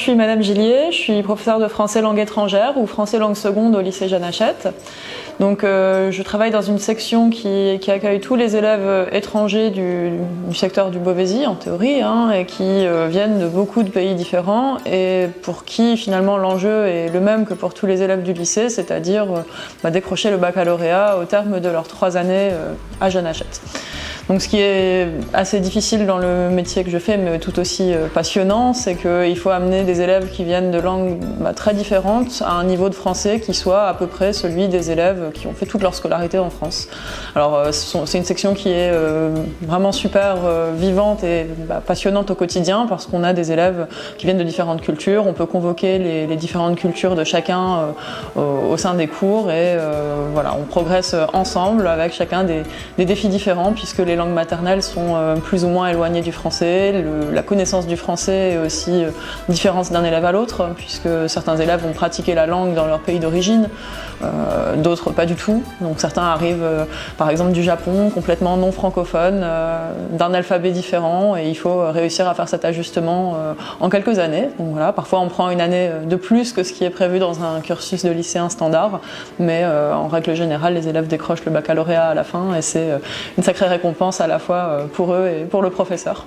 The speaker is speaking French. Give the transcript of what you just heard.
suis Madame Gillier, je suis professeure de français langue étrangère ou français langue seconde au lycée Jeanne Hachette. Donc je travaille dans une section qui accueille tous les élèves étrangers du secteur du Beauvaisis en théorie, et qui viennent de beaucoup de pays différents et pour qui finalement l'enjeu est le même que pour tous les élèves du lycée, c'est-à-dire décrocher le baccalauréat au terme de leurs 3 années à Jeanne Hachette. Donc ce qui est assez difficile dans le métier que je fais, mais tout aussi passionnant, c'est qu'il faut amener des élèves qui viennent de langues très différentes à un niveau de français qui soit à peu près celui des élèves qui ont fait toute leur scolarité en France. Alors c'est une section qui est vraiment super vivante et passionnante au quotidien parce qu'on a des élèves qui viennent de différentes cultures, on peut convoquer les différentes cultures de chacun au sein des cours et voilà, on progresse ensemble avec chacun des défis différents puisque les langues maternelles sont plus ou moins éloignées du français, la connaissance du français est aussi différente d'un élève à l'autre, puisque certains élèves vont pratiquer la langue dans leur pays d'origine, d'autres pas du tout. Donc certains arrivent par exemple du Japon, complètement non francophone, d'un alphabet différent, et il faut réussir à faire cet ajustement en quelques années. Donc voilà, parfois on prend une année de plus que ce qui est prévu dans un cursus de lycéen standard, mais en règle générale les élèves décrochent le baccalauréat à la fin et c'est une sacrée récompense à la fois pour eux et pour le professeur.